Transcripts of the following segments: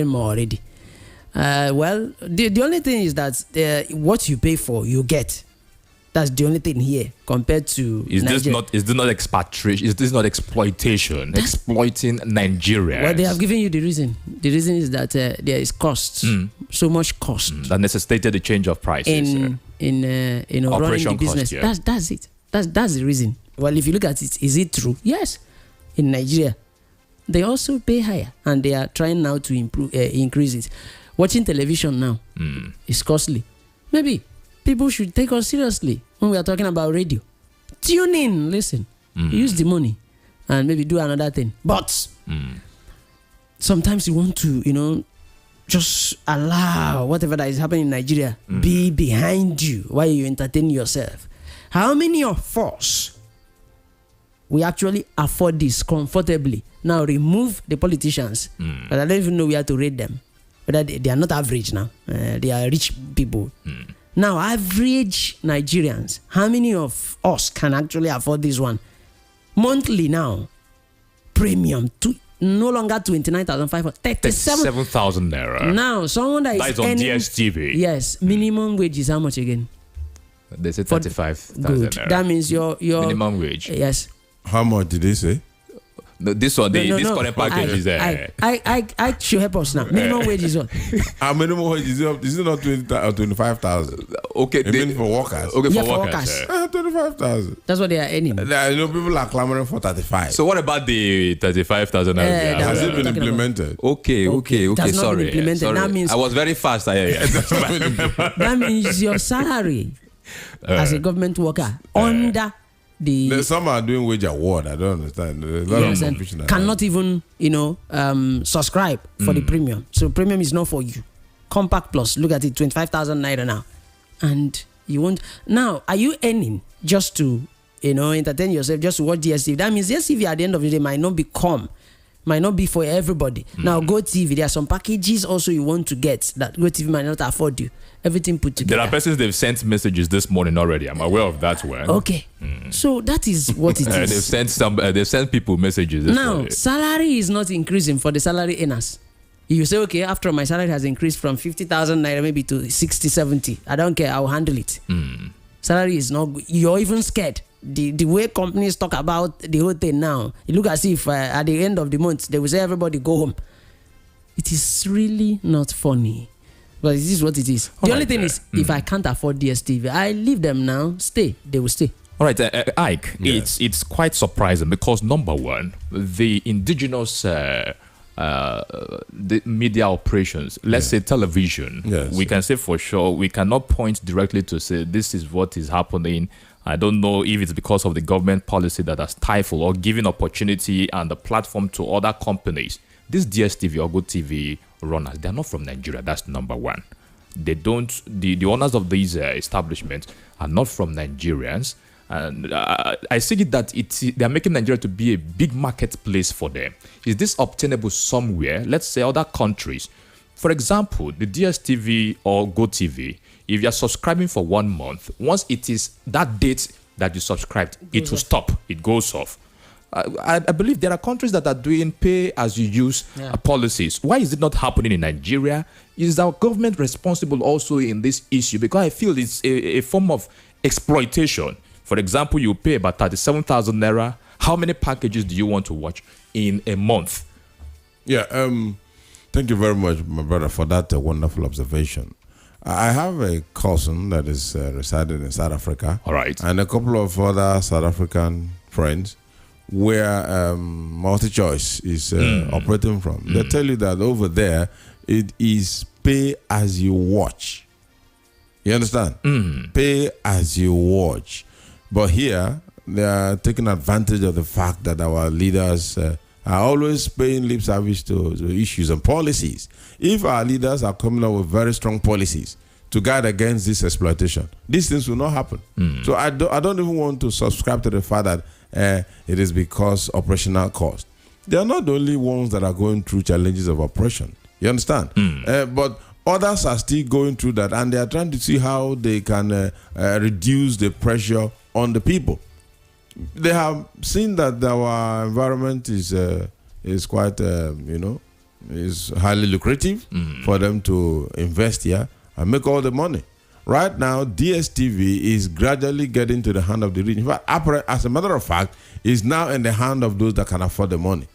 more already. Well, the only thing is that what you pay for, you get. That's the only thing here compared to Nigeria. Is this not expatriation? Is this not exploitation? Exploiting Nigerians? Well, they have given you the reason. The reason is that there is cost, so much cost that necessitated the change of prices in running the business. Cost, That's it. That's the reason. Well, if you look at it, is it true? Yes. In Nigeria, they also pay higher, and they are trying now to increase it. Watching television now is costly. Maybe people should take us seriously when we are talking about radio. Tune in, listen, use the money, and maybe do another thing. But sometimes you want to, just allow whatever that is happening in Nigeria be behind you while you entertain yourself. How many of us we actually afford this comfortably? Now remove the politicians, but I don't even know where to rate them. But they are not average now. They are rich people. Now, average Nigerians, how many of us can actually afford this one? Monthly now, premium, no longer 29,500, 37,000 naira. Now, someone that is on earning, DSTV. Yes, minimum wage is how much again? They said 35,000 naira. That means your minimum wage. Yes. How much did they say? No, this one, this current package is there. I should help us now. Minimum wage is what? Our minimum wage is up. Is it not 20 or 25,000? Okay, for workers. Okay, Yeah, for workers. 25,000. That's what they are earning. People are clamoring for 35. So what about the 35,000? Has it been implemented? Okay. It has not been implemented. Sorry. That means I was very fast. that means your salary as a government worker under some are doing wage award. I don't understand. There's a lot of confusion. Cannot even, subscribe for the premium. So premium is not for you. Compact Plus, look at it, 25,000 naira now. And you won't. Now, are you earning just to, entertain yourself, just to watch DSTV? That means DSTV at the end of the day might not be for everybody. Now, GoTV, there are some packages also you want to get that GoTV might not afford you. Everything put together. There are persons they've sent messages this morning already. I'm aware of that one. Okay. So that is what it is. They've sent people messages this morning. Salary is not increasing for the salary earners. You say, okay, after my salary has increased from 50,000 naira maybe to 60, 70. I don't care. I'll handle it. Salary is not good. You're even scared. The way companies talk about the whole thing now, it look as if at the end of the month, they will say everybody go home. It is really not funny. But this is what it is. The only thing is, if I can't afford DSTV, I leave them now. Stay. They will stay. All right, Ike, it's quite surprising because, number one, the indigenous the media operations, let's say television, we can say for sure, we cannot point directly to say this is what is happening. I don't know if it's because of the government policy that has stifled or given opportunity and the platform to other companies. This DSTV or GoTV runners, they're not from Nigeria. That's number one. They don't. The owners of these establishments are not from Nigerians, and I see it that they're making Nigeria to be a big marketplace for them. Is this obtainable somewhere? Let's say other countries. For example, the DSTV or GoTV. If you're subscribing for 1 month, once it is that date that you subscribed, it will stop. It goes off. I believe there are countries that are doing pay-as-you-use policies. Why is it not happening in Nigeria? Is our government responsible also in this issue? Because I feel it's a form of exploitation. For example, you pay about 37,000 naira. How many packages do you want to watch in a month? Yeah, thank you very much, my brother, for that wonderful observation. I have a cousin that is residing in South Africa. All right. And a couple of other South African friends where MultiChoice is operating from. They tell you that over there, it is pay as you watch. You understand? Pay as you watch. But here, they are taking advantage of the fact that our leaders are always paying lip service to issues and policies. If our leaders are coming up with very strong policies to guard against this exploitation, these things will not happen. So I don't even want to subscribe to the fact that it is because operational cost. They are not the only ones that are going through challenges of operation. You understand? But others are still going through that, and they are trying to see how they can reduce the pressure on the people. They have seen that our environment is quite, It's highly lucrative for them to invest here and make all the money. Right now, DSTV is gradually getting to the hand of the rich. In fact, as a matter of fact, is now in the hand of those that can afford the money.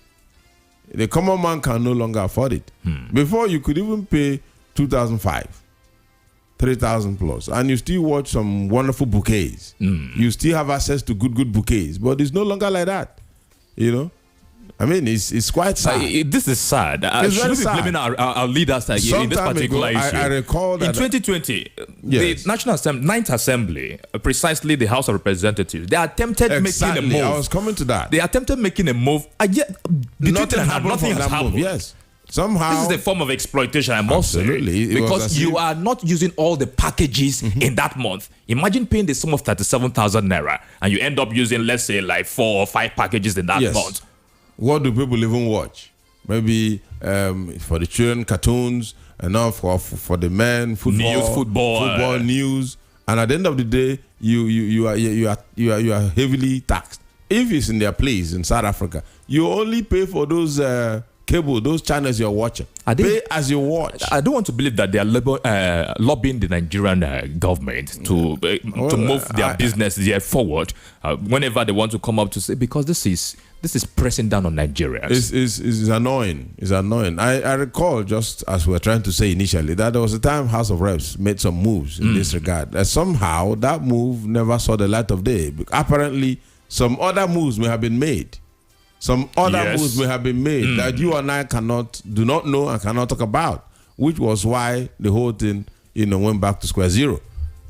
The common man can no longer afford it. Before, you could even pay 2,005, 3,000 plus, and you still watch some wonderful bouquets. You still have access to good bouquets, but it's no longer like that. You know, I mean, it's quite sad. This is sad. Should we be blaming our leaders in this particular issue? I recall that in 2020, the National Assembly, 9th Assembly, precisely the House of Representatives, they attempted making a move. I was coming to that. They attempted making a move, and yet nothing has happened. Yes. Somehow, this is a form of exploitation, I must say, because you are not using all the packages in that month. Imagine paying the sum of 37,000 naira, and you end up using, let's say, like 4 or 5 packages in that month. What do people even watch? Maybe for the children, cartoons, and now for the men, football news. And at the end of the day, you are heavily taxed. If it's in their place in South Africa, you only pay for those cable, those channels you're watching. Pay as you watch. I don't want to believe that they are lobbying the Nigerian government to move their business there forward whenever they want to come up to say, because this is pressing down on Nigerians. It's annoying. It's annoying. I recall, just as we were trying to say initially, that there was a time House of Reps made some moves in this regard. Somehow that move never saw the light of day. Apparently, some other moves may have been made. Moves may have been made that you and I do not know and cannot talk about, which was why the whole thing, went back to square zero.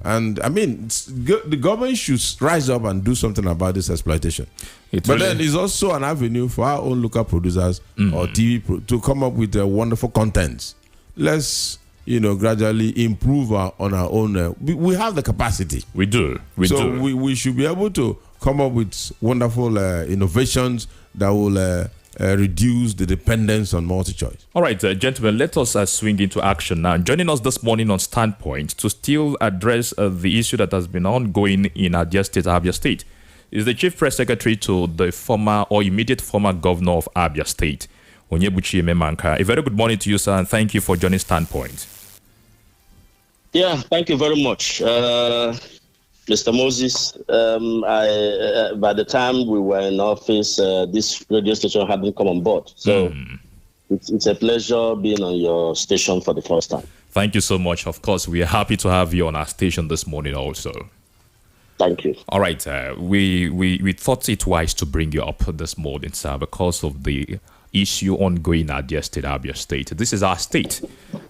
And I mean, the government should rise up and do something about this exploitation. Then it's also an avenue for our own local producers or TV to come up with wonderful contents. Let's gradually improve on our own. We have the capacity. We do. We should be able to come up with wonderful innovations that will reduce the dependence on multi-choice. All right, gentlemen, let us swing into action now. Joining us this morning on Standpoint to still address the issue that has been ongoing in Abia State is the Chief Press Secretary to the former or immediate former governor of Abia State, Onyebuchi Ememanka. A very good morning to you, sir, and thank you for joining Standpoint. Yeah, thank you very much. Mr. Moses, by the time we were in office, this radio station hadn't come on board. So it's a pleasure being on your station for the first time. Thank you so much. Of course, we are happy to have you on our station this morning also. Thank you. All right. We thought it wise to bring you up this morning, sir, because of the issue ongoing at Abia State. This is our state.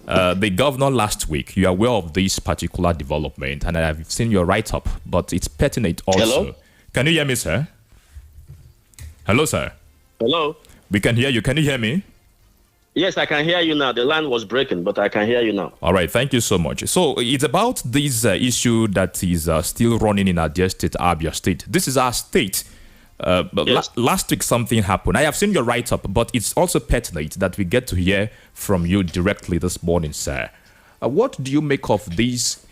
The governor last week, you are aware of this particular development, and I've seen your write-up, but it's pertinent also. Hello? Can you hear me, sir? Hello, sir. Hello? We can hear you. Can you hear me? Yes, I can hear you now. The line was breaking, but I can hear you now. All right. Thank you so much. So it's about this issue that is still running in Abia State. This is our state. Yes. Last week something happened. I have seen your write-up, but it's also pertinent that we get to hear from you directly this morning, sir. What do you make of this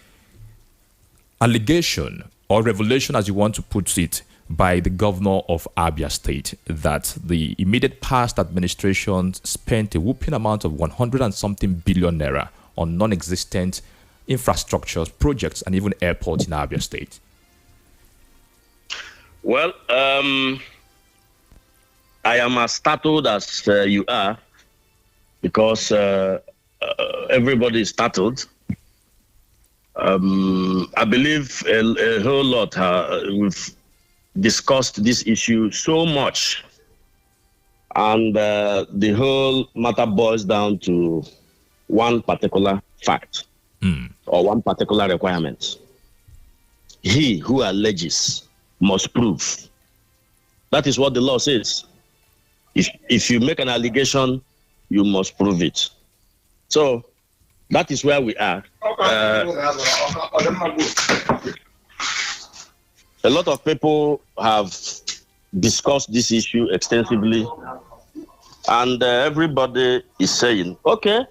allegation or revelation, as you want to put it, by the governor of Abia State, that the immediate past administration spent a whooping amount of 100 and something billion naira on non-existent infrastructure projects and even airports in Abia State? Well, I am as startled as you are, because everybody is startled. I believe a whole lot we've discussed this issue so much, and the whole matter boils down to one particular fact or one particular requirement. He who alleges must prove. That is what the law says. If you make an allegation, you must prove it. So that is where we are. A lot of people have discussed this issue extensively, and everybody is saying, okay,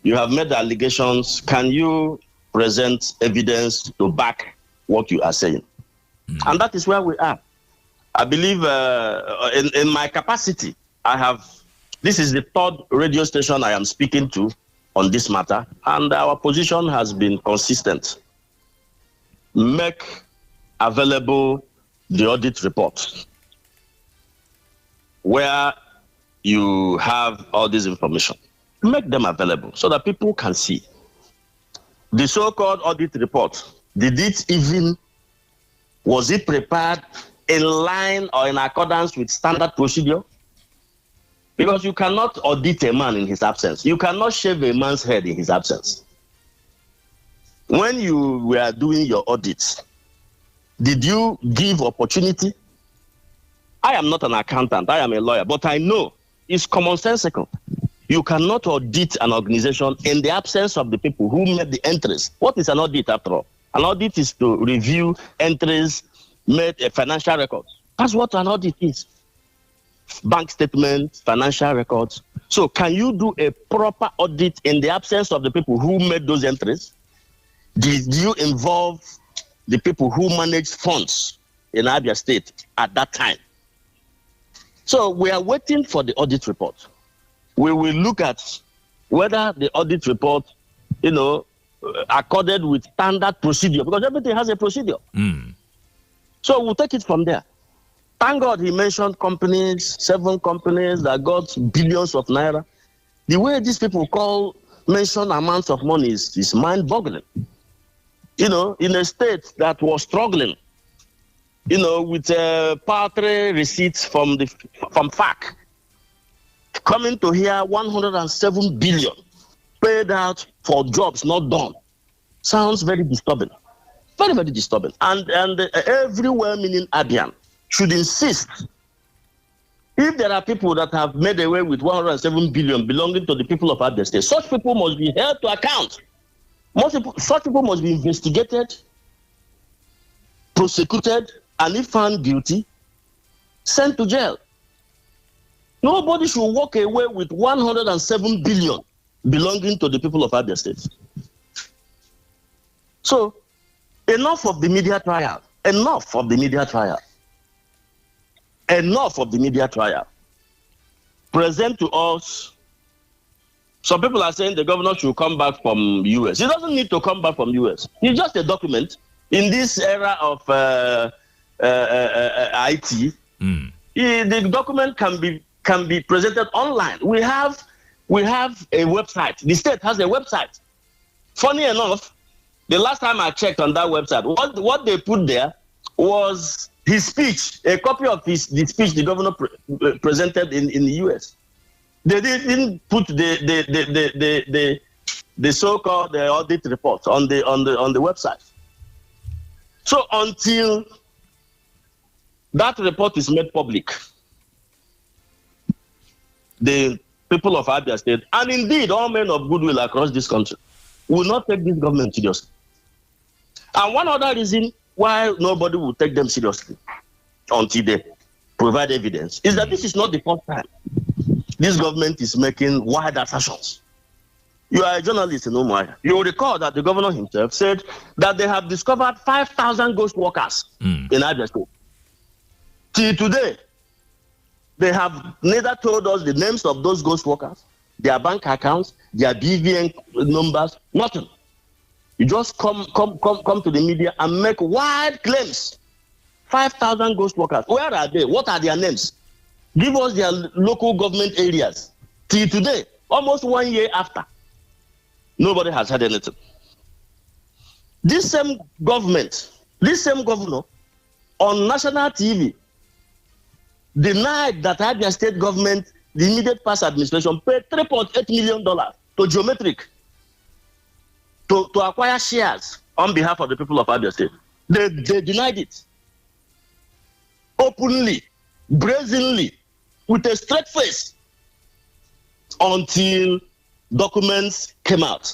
you have made the allegations. Can you present evidence to back what you are saying? And that is where we are. I believe in my capacity, I have This is the third radio station I am speaking to on this matter, and our position has been consistent. Make available the audit report where you have all this information. Make them available so that people can see. The so-called audit report, was it prepared in line or in accordance with standard procedure? Because you cannot audit a man in his absence. You cannot shave a man's head in his absence. When you were doing your audits, did you give opportunity? I am not an accountant, I am a lawyer, but I know it's commonsensical. You cannot audit an organization in the absence of the people who made the entries. What is an audit after all? An audit is to review entries, made financial records. That's what an audit is. Bank statements, financial records. So can you do a proper audit in the absence of the people who made those entries? Did you involve the people who managed funds in Abia State at that time? So we are waiting for the audit report. We will look at whether the audit report, accorded with standard procedure, because everything has a procedure. So we'll take it from there. Thank God he mentioned companies, 7 companies that got billions of naira. The way these people mention amounts of money is mind-boggling. In a state that was struggling, with paltry receipts from FAC, coming to here 107 billion paid out for jobs not done. Sounds very disturbing. Very, very disturbing. And every well-meaning Abian should insist, if there are people that have made away with 107 billion belonging to the people of Abia State, such people must be held to account. Such people must be investigated, prosecuted, and if found guilty, sent to jail. Nobody should walk away with 107 billion belonging to the people of Abia State. So, enough of the media trial. Enough of the media trial. Enough of the media trial. Present to us. Some people are saying the governor should come back from US. He doesn't need to come back from US. He's just a document. In this era of IT, the document can be presented online. We have a website. The state has a website. Funny enough, the last time I checked on that website, what they put there was his speech, a copy of the speech the governor presented in the US. They didn't put the so-called audit report on the website. So until that report is made public, the people of Abia State, and indeed all men of goodwill across this country, will not take this government seriously. And one other reason why nobody will take them seriously until they provide evidence is that this is not the first time this government is making wild assertions. You are a journalist in Umuahia. You will recall that the governor himself said that they have discovered 5,000 ghost workers in Abia State. Till today, they have neither told us the names of those ghost workers, their bank accounts, their BVN numbers, nothing. You just come to the media and make wild claims. 5,000 ghost workers. Where are they? What are their names? Give us their local government areas. Till today, almost 1 year after, nobody has had anything. This same government, this same governor, on national TV, denied that Abia State government, the immediate past administration, paid $3.8 million to Geometric to acquire shares on behalf of the people of Abia State. They denied it. Openly, brazenly, with a straight face, until documents came out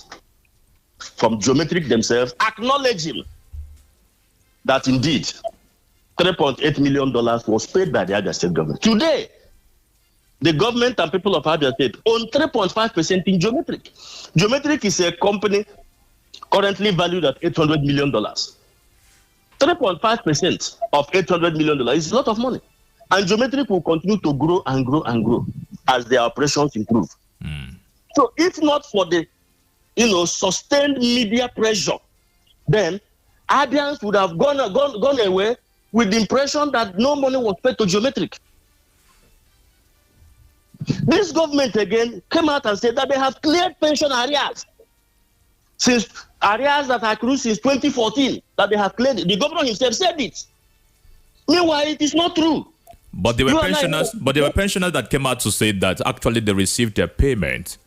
from Geometric themselves acknowledging that indeed $3.8 million was paid by the Abia State government. Today, the government and people of Abia State own 3.5% in Geometric. Geometric is a company currently valued at $800 million. 3.5% of $800 million is a lot of money. And Geometric will continue to grow and grow and grow. as their operations improve. So if not for the, sustained media pressure, then Abians would have gone away with the impression that no money was paid to Geometric. This government again came out and said that they have cleared pension arrears that accrued since 2014, that they have cleared it. The governor himself said it. Meanwhile, it is not true. But there were pensioners that came out to say that actually they received their payment.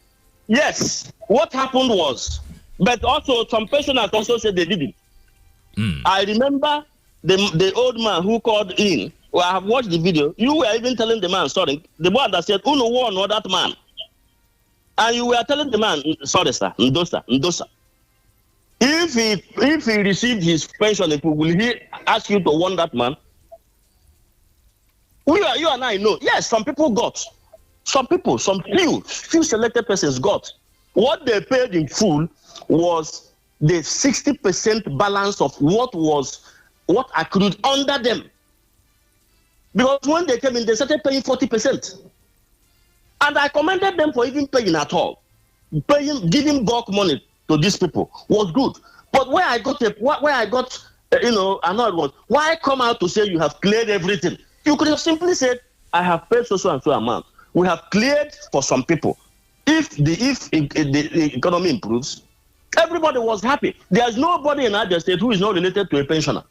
Yes. What happened was, but also some pensioners also said they didn't. I remember the old man who called in. Well, I have watched the video. You were even telling the man, sorry, the boy that said, "Uno one or that man," and you were telling the man, "Sorry, sir, Ndosa. If he received his pension, will he ask you to warn that man?" You and I know. Yes, some people got. Some few selected persons got. What they paid in full was the 60% balance of what accrued under them. Because when they came in, they started paying 40%. And I commended them for even paying at all. Giving bulk money to these people was good. But where I got annoyed was, why come out to say you have cleared everything? You could have simply said, I have paid so and so amount. We have cleared for some people. If the economy improves, everybody was happy. There's nobody in Abia State who is not related to a pensioner,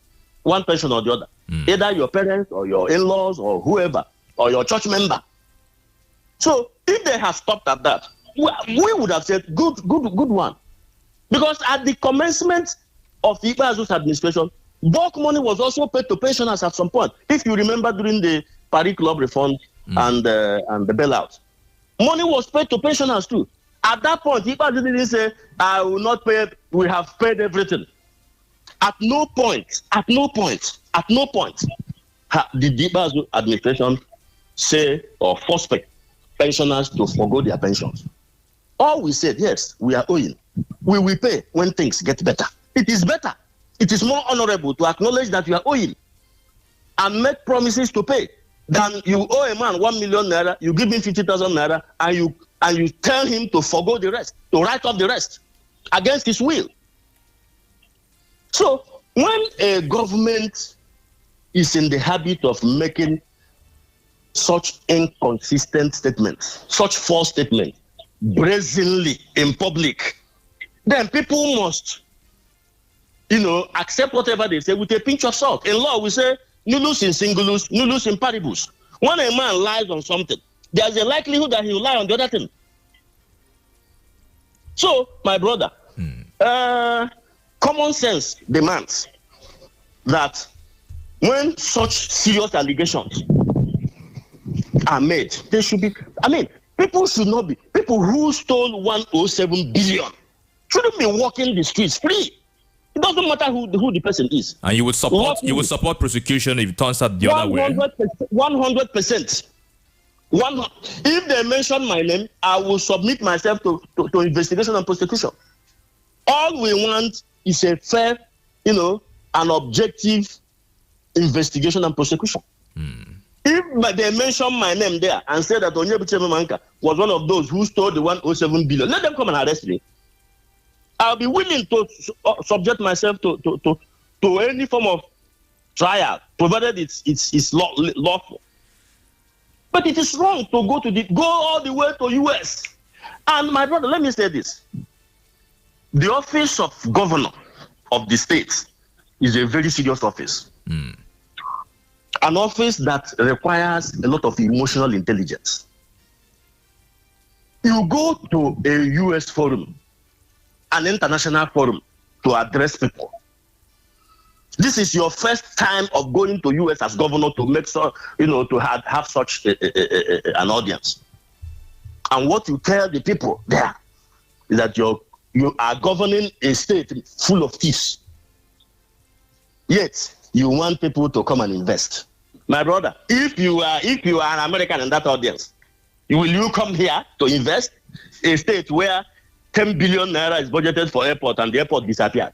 one pensioner or the other. Either your parents or your in-laws or whoever, or your church member. So if they have stopped at that, we would have said, good one. Because at the commencement of the Ikpe Azu's administration, bulk money was also paid to pensioners at some point. If you remember during the Paris Club reform and the bailout, money was paid to pensioners too. At that point, Ikpe Azu didn't say, I will not pay, we have paid everything. At no point did the Ikpe Azu administration say or force pensioners to forgo their pensions. All we said, yes, we are owing. We will pay when things get better. It is better. It is more honorable to acknowledge that you are owing and make promises to pay than you owe a man 1 million naira, you give him 50,000 naira, and you tell him to forgo the rest, to write off the rest against his will. So when a government is in the habit of making such inconsistent statements, such false statements, brazenly in public, then people must, accept whatever they say with a pinch of salt. In law, we say, nullus in singulus, nullus in paribus. When a man lies on something, there's a likelihood that he will lie on the other thing. So, my brother, common sense demands that when such serious allegations are made, they should be, people should not be, people who stole 107 billion shouldn't be walking the streets free. It doesn't matter who the person is. And you would support prosecution if it turns out the other way. 100%. If they mention my name, I will submit myself to investigation and prosecution. All we want is a fair, an objective investigation and prosecution. If they mention my name there and say that Onyebuchi Manka was one of those who stole the 107 billion, let them come and arrest me. I'll be willing to subject myself to any form of trial, provided it's lawful. But it is wrong to go all the way to US. And my brother, let me say this. The office of governor of the state is a very serious office. An office that requires a lot of emotional intelligence. You go to a US forum, an international forum, to address people. This is your first time of going to US as governor to make to have such an audience. And what you tell the people there is that you are governing a state full of thieves. Yet you want people to come and invest. My brother, if you are an American in that audience, will you come here to invest in a state where 10 billion naira is budgeted for airport and the airport disappeared?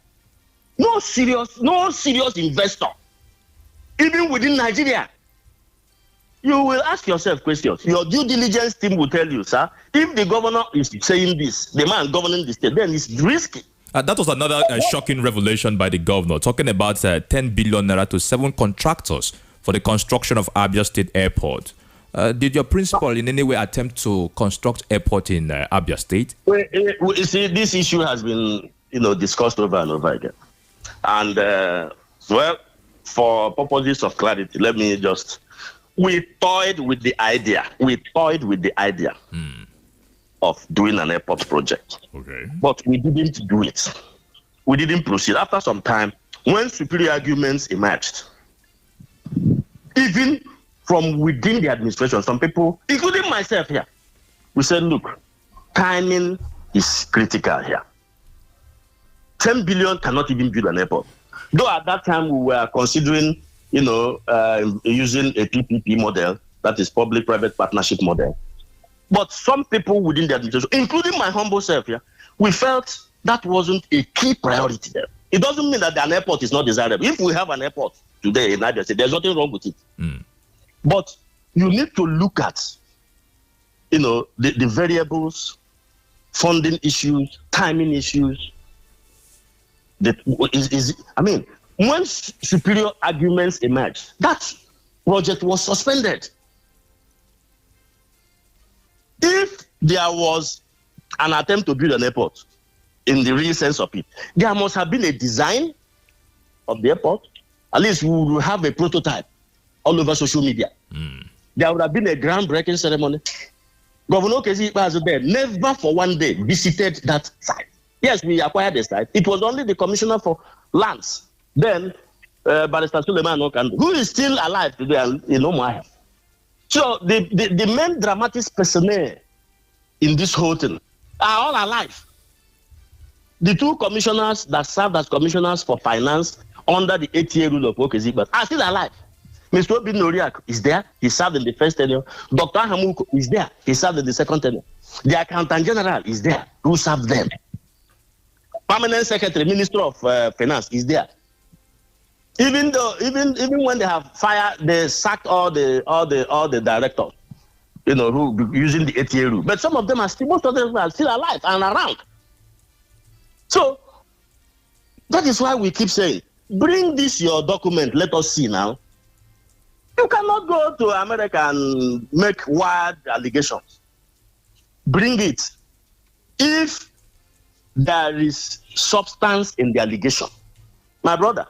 No serious investor, even within Nigeria, you will ask yourself questions. Your due diligence team will tell you, sir, if the governor is saying this, the man governing the state, then it's risky. That was another shocking revelation by the governor, talking about 10 billion naira to 7 contractors for the construction of Abia State Airport. Did your principal in any way attempt to construct airport in Abia State? Well, you see, this issue has been, discussed over and over again. And, well, for purposes of clarity, let me just... We toyed with the idea. Of doing an airport project. Okay. But we didn't do it. We didn't proceed. After some time, when superior arguments emerged, even from within the administration, some people, including myself here, we said, look, timing is critical here. 10 billion cannot even build an airport. Though at that time we were considering, using a PPP model, that is public-private partnership model. But some people within the administration, including my humble self here, we felt that wasn't a key priority there. It doesn't mean that an airport is not desirable. If we have an airport today in Abia State, there's nothing wrong with it. But you need to look at, the variables, funding issues, timing issues. When superior arguments emerged, that project was suspended. If there was an attempt to build an airport, in the real sense of it, there must have been a design of the airport. At least we will have a prototype all over social media. There would have been a groundbreaking ceremony. Governor Kezi Ikpeazu never for one day visited that site. Yes, we acquired the site. It was only the commissioner for lands, then Barrister Suleiman Okandu, who is still alive today in Umuahia. So the main dramatic personnel in this whole thing are all alive. The 2 commissioners that served as commissioners for finance under the 8-year rule of Okezi Ikpeazu are still alive. Mr. Obi Noriak is there. He served in the first tenure. Dr. Hamuko is there. He served in the second tenure. The Accountant General is there. Who served them? Permanent Secretary, Minister of Finance is there. Even when they have fired, they sacked all the directors, who using the 8-year rule. But some of them most of them are still alive and around. So that is why we keep saying, bring this your document, let us see now. You cannot go to America and make wild allegations. Bring it. If there is substance in the allegation, my brother,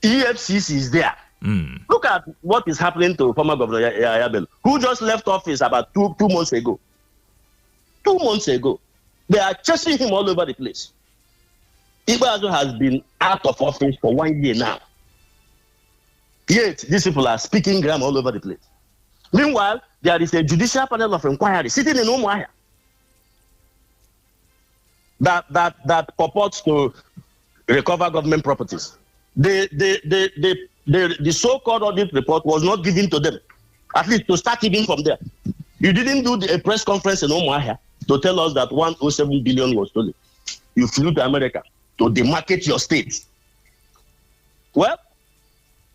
EFCC is there. Look at what is happening to former Governor Yahaya Bello, who just left office about two months ago. 2 months ago. They are chasing him all over the place. Ikpeazu has been out of office for 1 year now. Yet, these people are speaking grammar all over the place. Meanwhile, there is a judicial panel of inquiry sitting in Umuahia that purports to recover government properties. The so-called audit report was not given to them, at least to start even from there. You didn't do a press conference in Umuahia to tell us that 107 billion was stolen. You flew to America to demarcate your state. Well,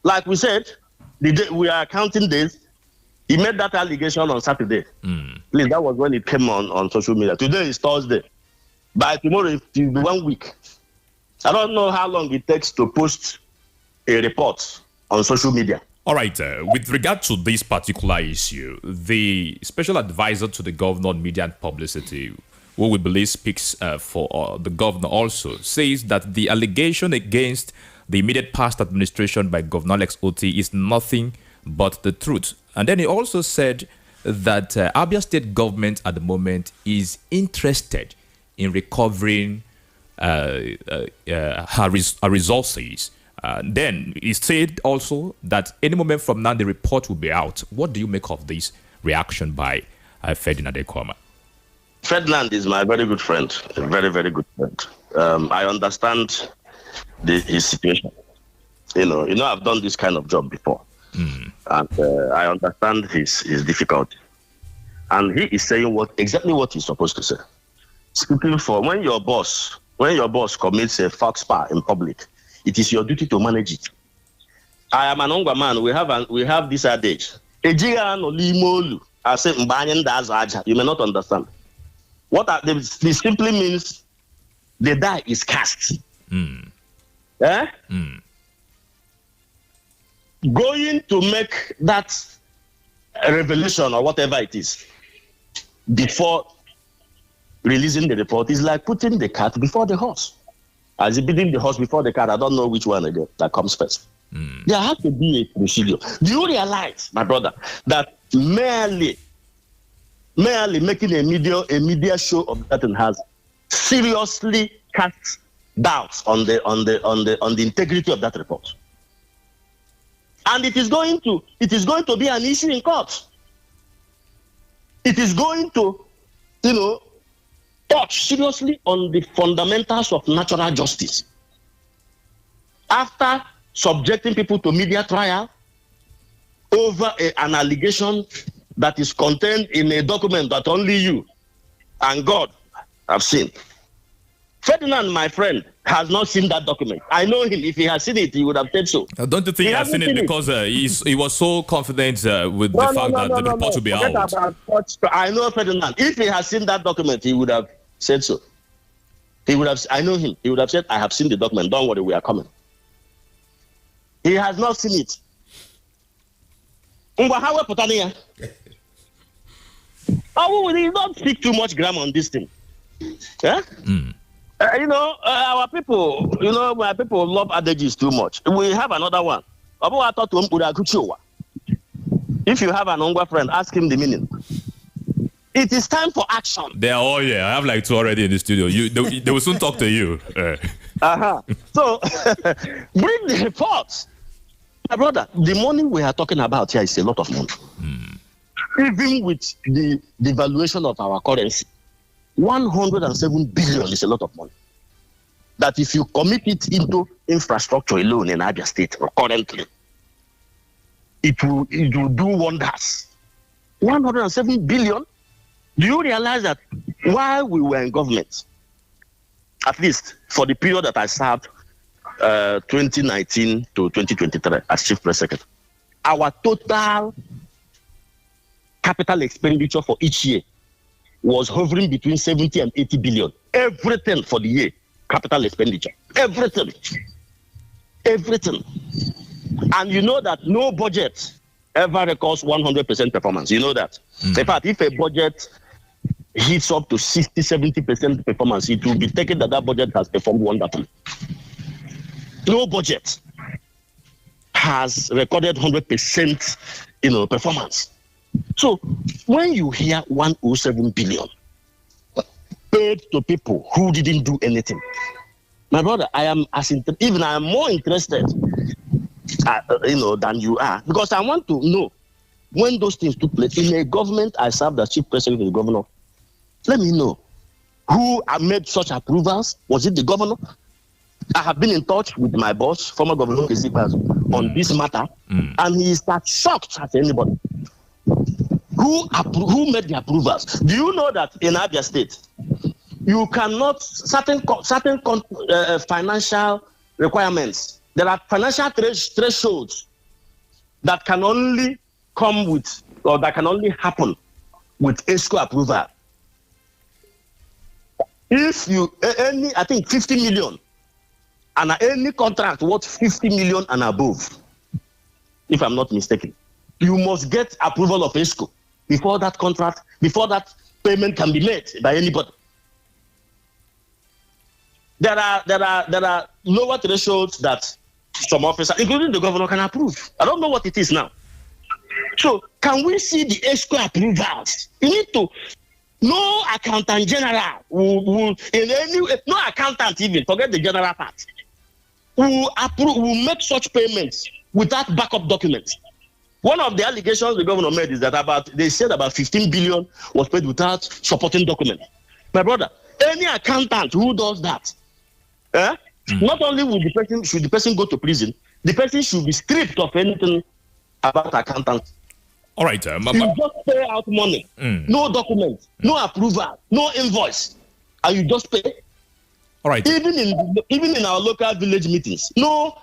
like we said, we are counting days. He made that allegation on Saturday. Please, that was when it came on social media. Today is Thursday. By tomorrow, it will be 1 week. I don't know how long it takes to post a report on social media. All right. With regard to this particular issue, the special advisor to the governor on media and publicity, who we believe speaks for the governor also, says that the allegation against the immediate past administration by Governor Alex Otti is nothing but the truth. And then he also said that Abia State government at the moment is interested in recovering her resources. Then he said also that any moment from now the report will be out. What do you make of this reaction by Ferdinand Ekwama? Ferdinand is my very good friend, a very, very good friend. I understand his situation. I've done this kind of job before. And I understand his difficulty. And he is saying exactly what he's supposed to say. Speaking for when your boss commits a fox power in public, it is your duty to manage it. I am an Ongwa man. We have this adage. I say, you may not understand. This simply means the die is cast. Going to make that revelation or whatever it is before releasing the report is like putting the cat before the horse. As if beating the horse before the cat, I don't know which one again that comes first. There has to be a procedure. Do you realize, my brother, that merely making a media show of that has seriously cast doubts on the integrity of that report, and it is going to be an issue in court. It is going to, touch seriously on the fundamentals of natural justice. After subjecting people to media trial over an allegation that is contained in a document that only you and God have seen. Ferdinand, my friend, has not seen that document. I know him. If he has seen it, he would have said so. Don't you think he has seen it because he was so confident with the fact that the report will be out? I know Ferdinand. If he has seen that document, he would have said so. He would have. I know him. He would have said, "I have seen the document. Don't worry, we are coming." He has not seen it. We don't speak too much grammar on this thing. Yeah? Our people, my people love adages too much. We have another one. If you have an Ongwa friend, ask him the meaning. It is time for action. They are all here. I have like 2 already in the studio. They will soon talk to you. So, bring the reports. My brother, the money we are talking about here is a lot of money. Even with the devaluation of our currency, 107 billion is a lot of money. That if you commit it into infrastructure alone in Abia State currently, it will do wonders. 107 billion. Do you realize that while we were in government, at least for the period that I served, 2019 to 2023 as chief press secretary, our total capital expenditure for each year was hovering between 70 and 80 billion. Everything for the year, capital expenditure. Everything. And you know that no budget ever records 100% performance. You know that. In fact, if a budget hits up to 60-70% performance, it will be taken that budget has performed wonderfully. No budget has recorded 100% performance. So when you hear 107 billion paid to people who didn't do anything, my brother, I am more interested than you are, because I want to know when those things took place in a government. I served as chief press secretary of the governor. Let me know who made such approvals. Was it the governor? I have been in touch with my boss, former Governor Kezipas, on this matter, and he is that shocked at anybody. Who made the approvals? Do you know that in Abia State, you cannot certain financial requirements? There are financial thresholds that can only come with, or that can only happen with ESCO approval. If you I think 50 million, and any contract worth 50 million and above, if I'm not mistaken, you must get approval of ESCO before that payment can be made by anybody. There are lower thresholds that some officers, including the governor, can approve. I don't know what it is now. So can we see the ESCO approvals? You need to. No accountant general will no accountant even, forget the general part, will make such payments without backup documents. One of the allegations the governor made is that they said about 15 billion was paid without supporting documents. My brother, any accountant who does that, not only should the person go to prison, the person should be stripped of anything about accountant. All right, you just pay out money, no document, no approval, no invoice, and you just pay. All right. Even in our local village meetings, no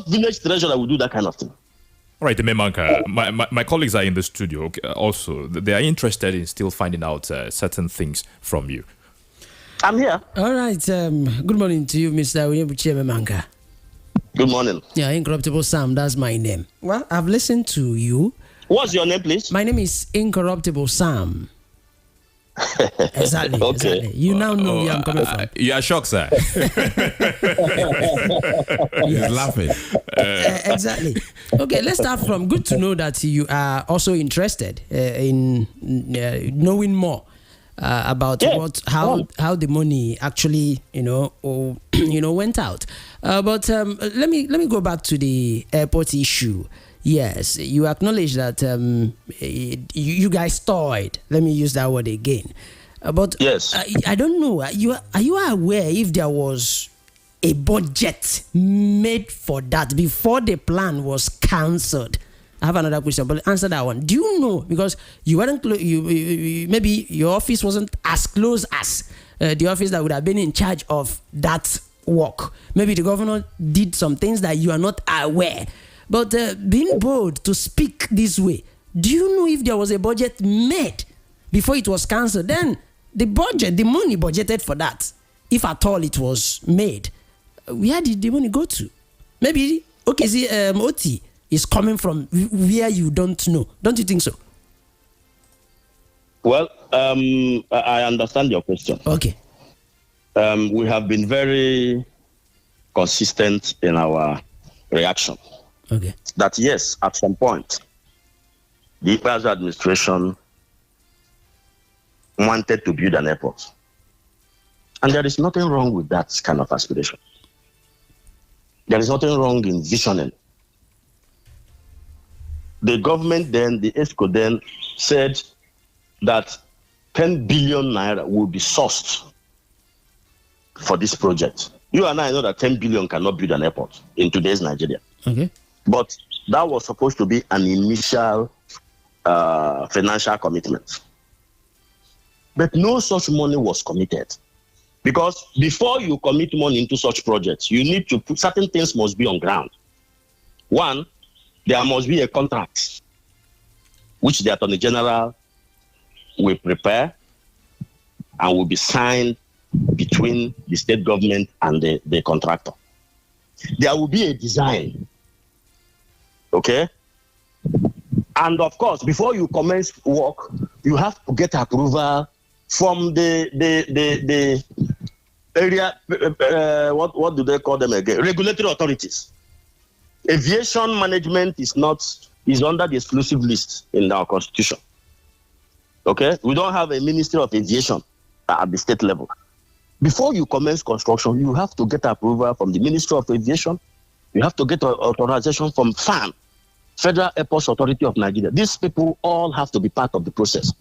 village treasurer will do that kind of thing. All right, Memanka, my colleagues are in the studio also. They are interested in still finding out certain things from you. I'm here. All right. Good morning to you, Mr. Onyebuchi Memanka. Good morning. Yeah, Incorruptible Sam, that's my name. Well, I've listened to you. What's your name, please? My name is Incorruptible Sam. Exactly. Okay. Exactly. You now know where I'm coming from. You are shocked, sir. He's laughing. Exactly. Okay, let's start from. Good to know that you are also interested in knowing more about how the money actually went out. But let me go back to the airport issue. Yes, you acknowledge that you guys toyed. Let me use that word again. But yes, I don't know. Are you aware if there was a budget made for that before the plan was cancelled? I have another question, but answer that one. Do you know? Because you weren't you maybe your office wasn't as close as the office that would have been in charge of that work. Maybe the governor did some things that you are not aware. But being bold to speak this way, do you know if there was a budget made before it was cancelled? Then the money budgeted for that, if at all it was made, where did the money go to? Maybe OT is coming from where you don't know. Don't you think so? Well, I understand your question. Okay. We have been very consistent in our reaction. Okay. That yes, at some point, the Ikpeazu administration wanted to build an airport. And there is nothing wrong with that kind of aspiration. There is nothing wrong in visioning. The government then, the ESCO then, said that 10 billion naira will be sourced for this project. You and I know that 10 billion cannot build an airport in today's Nigeria. Okay. But that was supposed to be an initial financial commitment. But no such money was committed. Because before you commit money into such projects, you need to put certain things must be on ground. One, there must be a contract which the Attorney General will prepare and will be signed between the state government and the contractor. There will be a design. Okay? And of course, before you commence work, you have to get approval from the area, what do they call them again? Regulatory authorities. Aviation management is under the exclusive list in our constitution. Okay? We don't have a Ministry of Aviation at the state level. Before you commence construction, you have to get approval from the Ministry of Aviation. You have to get authorization from FAN, Federal Airports Authority of Nigeria. These people all have to be part of the process.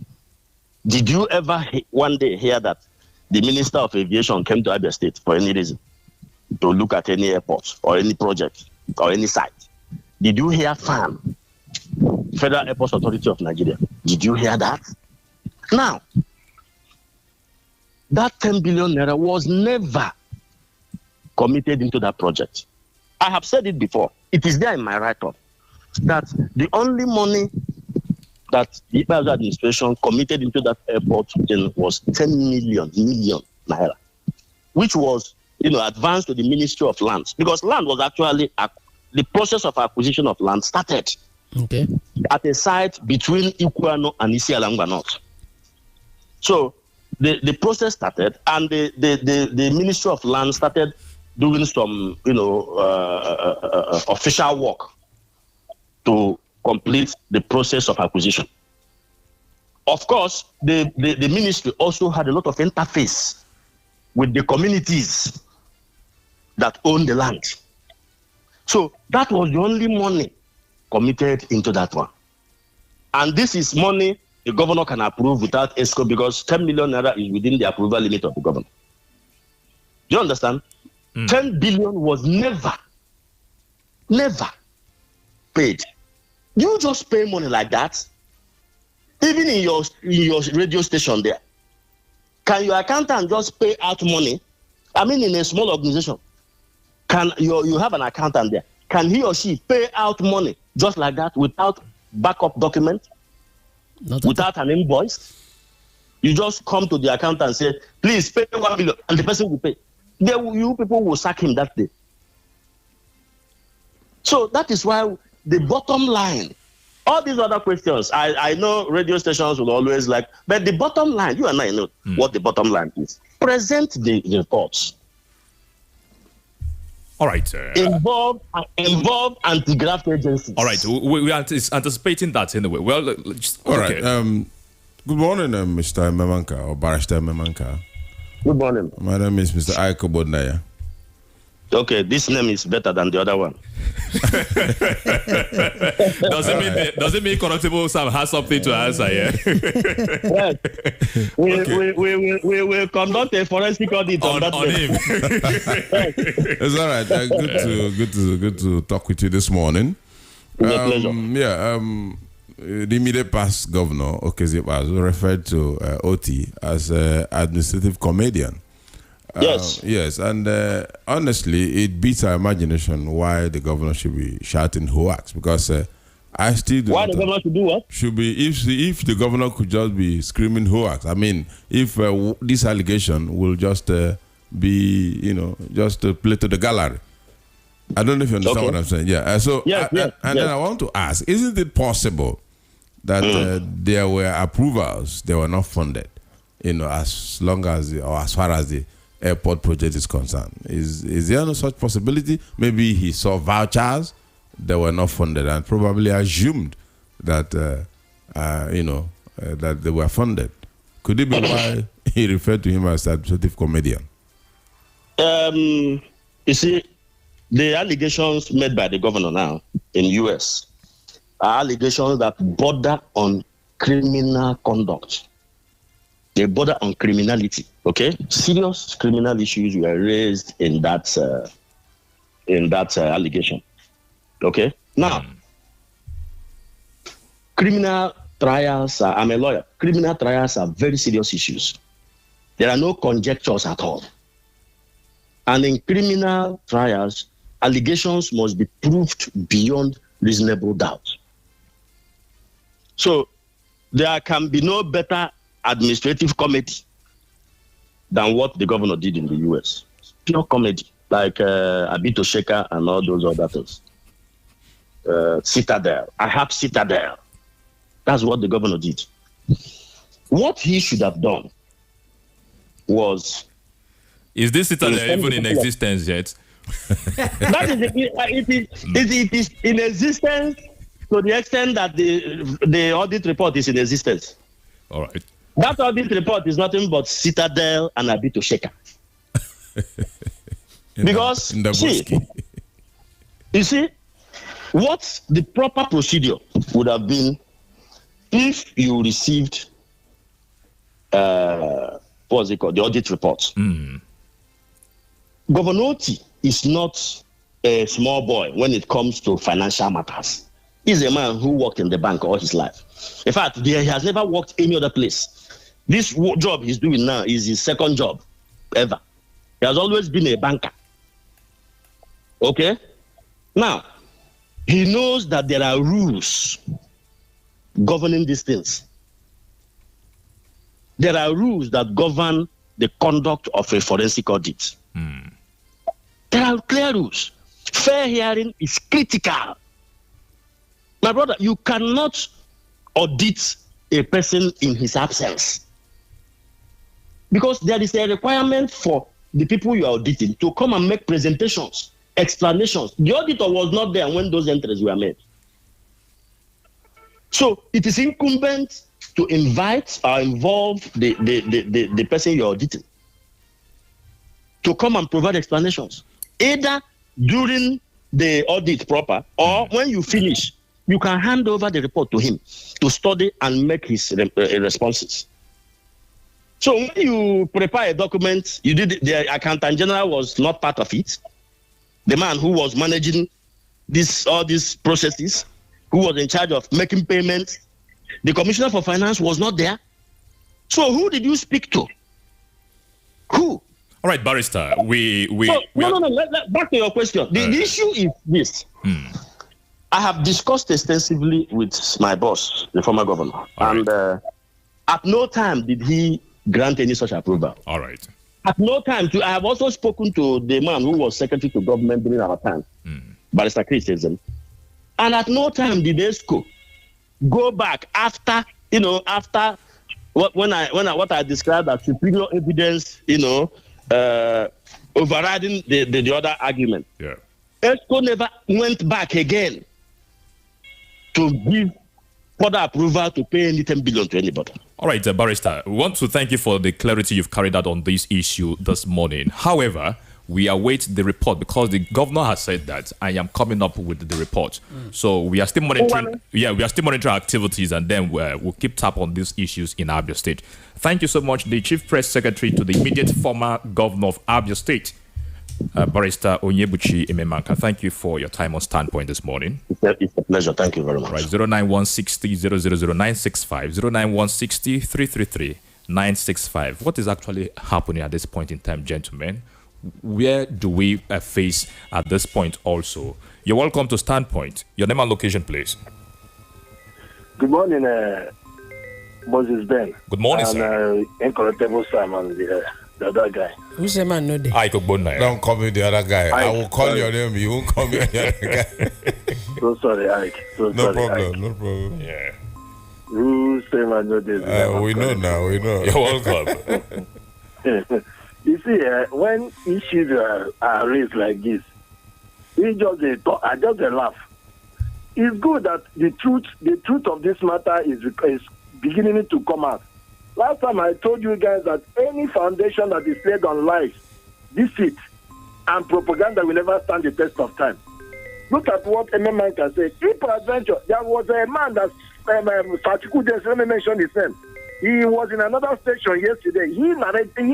Did you ever one day hear that the Minister of Aviation came to Abia State for any reason to look at any airport or any project or any site? Did you hear FAN, Federal Airports Authority of Nigeria? Did you hear that? Now, that 10 billion naira was never committed into that project. I have said it before. It is there in my write-up that the only money that the Ikpeazu administration committed into that airport was 10 million naira, which was, advanced to the Ministry of Lands, because land was actually the process of acquisition of land started at a site between Ikuano and Isialangba North. So the process started, and the Ministry of Land started doing some, official work to complete the process of acquisition. Of course, the ministry also had a lot of interface with the communities that own the land. So that was the only money committed into that one. And this is money the governor can approve without ESCO, because 10 million naira is within the approval limit of the governor. Do you understand? 10 billion was never paid. You just pay money like that, even in your radio station there. Can your accountant just pay out money? I mean, in a small organization, you have an accountant there. Can he or she pay out money just like that, without backup document, without an invoice. You just come to the accountant and say, please pay 1 million, and the person will pay. You people will sack him that day. So that is why the bottom line, all these other questions, I know radio stations will always like, but the bottom line, you and I know what the bottom line is. Present the reports. All right. Involve anti-graft agencies. All right. We are anticipating that anyway. Well, all right. Good morning, Mr. Memanka or Barrister Memanka. Good morning. My name is Mr. Aiko Bodnaya. Okay, this name is better than the other one. Does it mean Corruptible Sam has something to answer here? Yes. We will conduct a forensic audit on that him. It's all right. Good to talk with you this morning. Pleasure. The immediate past governor, Okezie-Ikpeazu, referred to OT as an administrative comedian. Yes, and honestly, it beats our imagination why the governor should be shouting hoax, because I still do. Why the governor should do what? Should be if the governor could just be screaming hoax. I mean, if this allegation will just be, just play to the gallery. I don't know if you understand what I'm saying. Yeah. Then I want to ask: isn't it possible that there were approvals they were not funded? As long as or as far as the airport project is concerned, is there no such possibility? Maybe he saw vouchers that were not funded and probably assumed that that they were funded. Could it be why he referred to him as an administrative comedian? You see, the allegations made by the governor now in U.S. are allegations that border on criminal conduct. They border on criminality. Okay, serious criminal issues were raised in that allegation. Okay, now criminal trials. I'm a lawyer. Criminal trials are very serious issues. There are no conjectures at all. And in criminal trials, allegations must be proved beyond reasonable doubt. So there can be no better administrative committee than what the governor did in the U.S. Pure comedy, like Abito Shekhar and all those other things. Citadel. I have Citadel. That's what the governor did. What he should have done was... Is this Citadel even in existence yet? That is, it is in existence to the extent that the audit report is in existence. All right. That audit report is nothing but Citadel and Abito Shekhar. Because, you see, what the proper procedure would have been if you received, what's it called, the audit report. Governor Oti is not a small boy when it comes to financial matters. He's a man who worked in the bank all his life. In fact, he has never worked any other place. This job he's doing now is his second job ever. He has always been a banker. Okay? Now, he knows that there are rules governing these things. There are rules that govern the conduct of a forensic audit. There are clear rules. Fair hearing is critical. My brother, you cannot audit a person in his absence. Because there is a requirement for the people you are auditing to come and make presentations, explanations. The auditor was not there when those entries were made. So it is incumbent to invite or involve the person you're auditing to come and provide explanations, either during the audit proper or when you finish. You can hand over the report to him to study and make his responses. So when you prepare a document, the accountant general was not part of it. The man who was managing all these processes, who was in charge of making payments, the commissioner for finance was not there. So who did you speak to? Who? All right, Barrister. No. Back to your question. The issue is this. I have discussed extensively with my boss, the former governor, and at no time did he grant any such approval. All right. At no time. I have also spoken to the man who was secretary to government during our time, Barrister Christensen, and at no time did ESCO go back after what I described as superior evidence, overriding the other argument. Yeah. ESCO never went back again to give further approval to pay any 10 billion to anybody. All right, Barrister, we want to thank you for the clarity you've carried out on this issue this morning. However, we await the report because the governor has said that I am coming up with the report. So we are still monitoring. We are still monitoring activities, and then we'll keep tap on these issues in Abia State. Thank you so much, the Chief Press Secretary to the immediate former governor of Abia State, Barrister Onyebuchi Ememanka. Thank you for your time on Standpoint this morning. It's a pleasure. Thank you very much. Right, 09160 00965, 09160 333 965. What is actually happening at this point in time, gentlemen? Where do we face at this point also? You're welcome to Standpoint. Your name and location, please. Good morning, Moses Ben. Good morning, sir. Incorruptible Simon, the other guy. Who's the man? Don't call me the other guy. I will call your name. You won't call me the other guy. So sorry, Ike. No problem. Yeah. Who's the man? We know now. We know. You're welcome. You see, when issues are raised like this, I just laugh. It's good that the truth of this matter is beginning to come out. Last time I told you guys that any foundation that is laid on lies, deceit, and propaganda will never stand the test of time. Look at what Ememan can say. If peradventure, there was a man that let me mention his name. He was in another station yesterday. He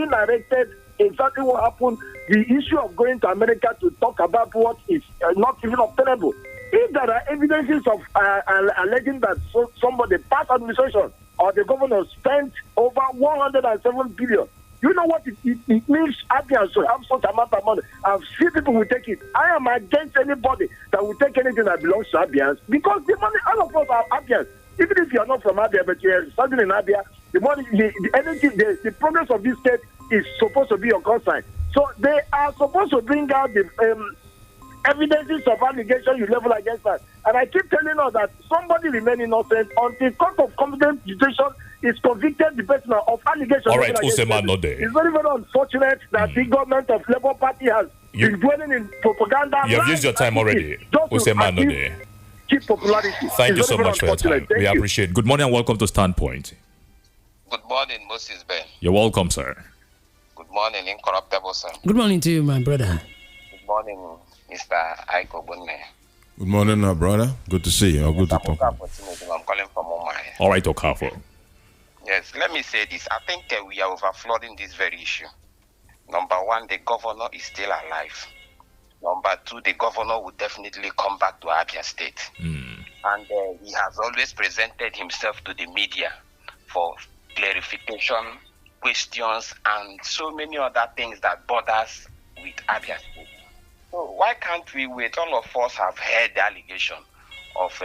narrated exactly what happened, the issue of going to America to talk about what is not even obtainable. If there are evidences of alleging that somebody, past administration or the governor spent over 107 billion, you know what it means? Abians to have such amount of money. I've seen people will take it. I am against anybody that will take anything that belongs to Abians because the money, all of us are Abians. Even if you are not from Abia, but you are studying in Abia, the money, the progress of this state is supposed to be your concern. So they are supposed to bring out the evidences of allegation you level against us. And I keep telling us that somebody remain innocent until court of competent judicial is convicted the person of allegation. All right, Usema Node. It's very, very unfortunate that the government of Labour Party has been dwelling in propaganda. You have used your time already. Usema Node. Keep popularity. Thank you so much for your time. We appreciate it. Good morning and welcome to Standpoint. Good morning, Moses Ben. You're welcome, sir. Good morning, Incorruptible Sam. Good morning to you, my brother. Good morning, Mr. Aiko Bunne. Good morning, brother. Good to see you. Good to talk. I'm calling from Omai. All right, Okafo. Yes, let me say this. I think we are overflowing this very issue. Number one, the governor is still alive. Number two, the governor will definitely come back to Abia State. And he has always presented himself to the media for clarification, questions, and so many other things that borders with Abia State. So why can't we wait? All of us have heard the allegation of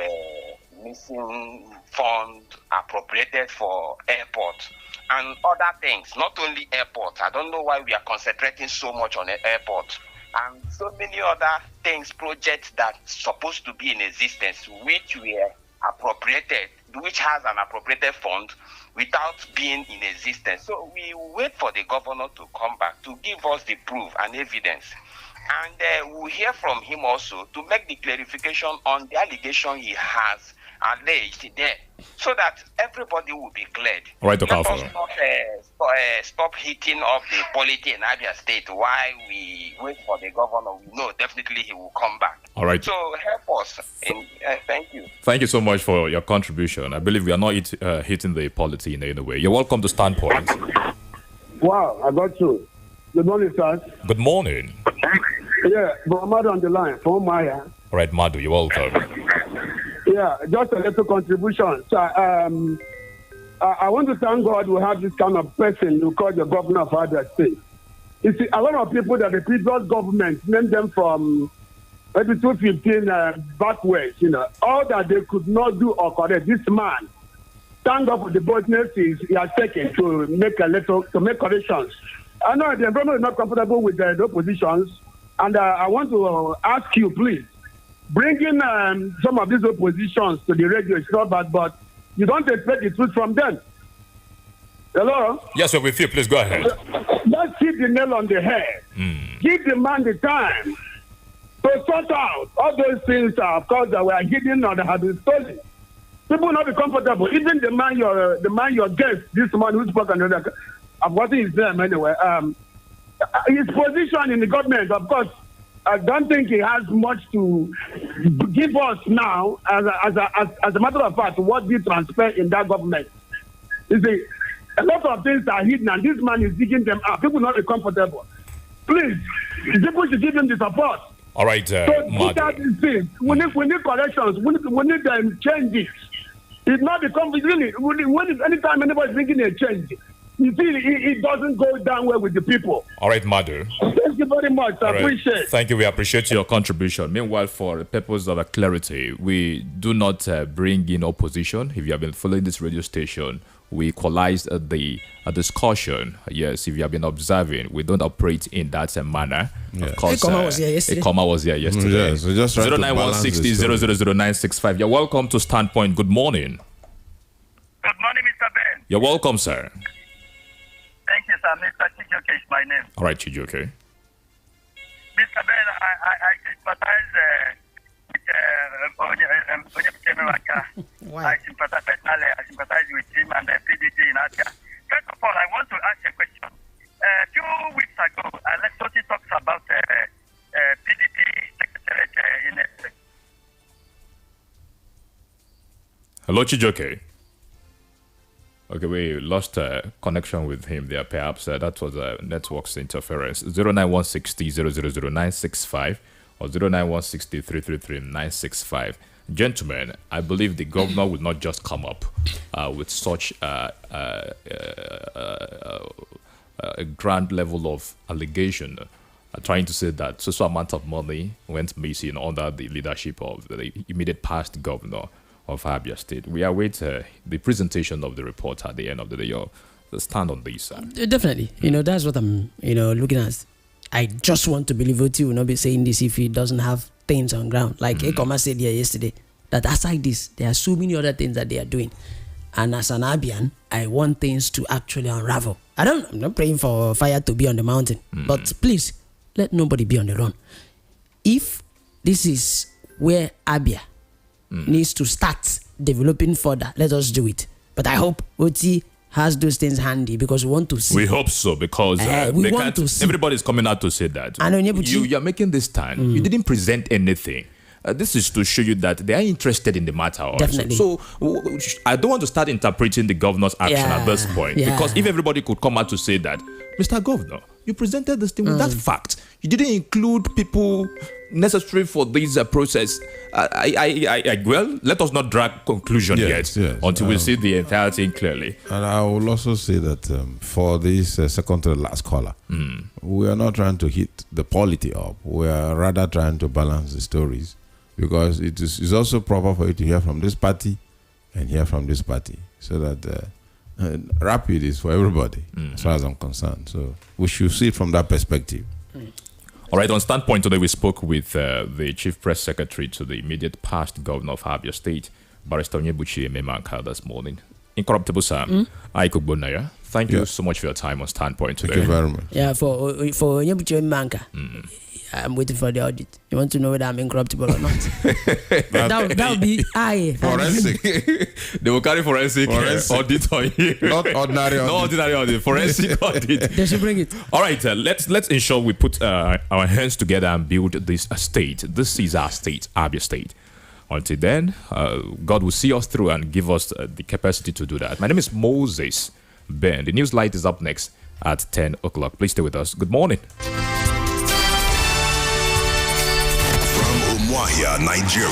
missing fund appropriated for airport and other things, not only airport. I don't know why we are concentrating so much on the airport. And so many other things, projects that supposed to be in existence, which were appropriated, which has an appropriated fund without being in existence. So we wait for the governor to come back to give us the proof and evidence. And we'll hear from him also to make the clarification on the allegation he has alleged there, so that everybody will be cleared. All right, Let us not stop hitting up the polity in Abia State while we wait for the governor. We know definitely he will come back. All right. So help us. Thank you. Thank you so much for your contribution. I believe we are not hitting the polity in any way. You're welcome to Standpoint. Wow, I got you. Good morning, sir. Good morning. Yeah, Muhammad on the line from Maya. All right, Madu, you're welcome. Yeah, just a little contribution. So, I want to thank God we have this kind of person who called the governor of Abia State. You see, a lot of people that the previous government named them from maybe 2015 backwards, all that they could not do or correct, this man stand up with the boldness he has taken to make corrections. I know the environment is not comfortable with the oppositions, and I want to ask you, please, bringing some of these oppositions to the radio is not bad, but you don't expect the truth from them. Hello? Yes, sir, with you. Please go ahead. Let's hit the nail on the head. Give the man the time to sort out all those things, of course, that were hidden or that have been stolen. People will not be comfortable. Even the man your guest, this man who spoke on I've got his name anyway. His position in the government, of course, I don't think he has much to give us now. As a matter of fact, what did transfer in that government? You see, a lot of things are hidden, and this man is digging them out. People will not be comfortable. Please, people should give him the support. All right, so look at these things. We need corrections. We need changes. It's not become really anytime anybody's making a change, you see, it doesn't go down well with the people. All right, Madu. Thank you very much. I appreciate it. Thank you. We appreciate your contribution. Meanwhile, for the purpose of clarity, we do not bring in opposition. If you have been following this radio station, we equalized a discussion. Yes, if you have been observing, we don't operate in that manner. Yeah. Of course, Ekoma was here yesterday. Ekoma was here yesterday. Yes, we just 09160000965. You're welcome to Standpoint. Good morning. Good morning, Mr. Ben. You're welcome, sir. Thank you, sir. Mr. Chijoke is my name. All right, Chijoke. Mr. Ben, I sympathize with Why? I sympathize with him and the PDP in Asia. First of all, I want to ask a question. A few weeks ago, Alex Otti talks about PDP secretariat in Hello, Chijoke. Okay, we lost connection with him there. Perhaps that was a network's interference. 09160000965 or 09163333965. Gentlemen, I believe the governor will not just come up with such a grand level of allegation, trying to say that so amount of money went missing under the leadership of the immediate past governor of Abia State. We await the presentation of the report at the end of the day. Stand on this. Definitely. That's what I'm, looking at. I just want to believe Oti will not be saying this if he doesn't have things on ground. Like Ekoma said here yesterday, that aside this, there are so many other things that they are doing. And as an Abian, I want things to actually unravel. I'm not praying for fire to be on the mountain, but please, let nobody be on the run. If this is where Abia needs to start developing further, let us do it. But I hope Oti has those things handy, because we want to see. We hope so, because we want to see. Everybody's coming out to say that. And you're making this stand. You didn't present anything. This is to show you that they are interested in the matter also. Definitely. So I don't want to start interpreting the governor's action at this point, because if everybody could come out to say that, Mr. Governor, you presented this thing with that fact. You didn't include people necessary for this process. Well, let us not drag conclusion yet until we see the entire thing clearly. And I will also say that for this second to the last caller, we are not trying to hit the polity up. We are rather trying to balance the stories, because it's also proper for you to hear from this party and hear from this party, so that rapid is for everybody, as far as I'm concerned. So we should see it from that perspective. All right, on Standpoint today, we spoke with the Chief Press Secretary to the immediate past governor of Abia State, Barrister Onyebuchi Ememanka, this morning. Incorruptible Sam, Aiko Bonaya, thank you so much for your time on Standpoint today. Thank you very much. Yeah, for Onyebuchi Ememanka, I'm waiting for the audit. You want to know whether I'm incorruptible or not? that would be forensic. They will carry forensic audit on you. Not ordinary audit. Not ordinary audit. Forensic audit. They should bring it. All right, let's ensure we put our hands together and build this state. This is our state, Abia State. Until then, God will see us through and give us the capacity to do that. My name is Moses Ben. The news light is up next at 10 o'clock. Please stay with us. Good morning. From Umuahia, Nigeria.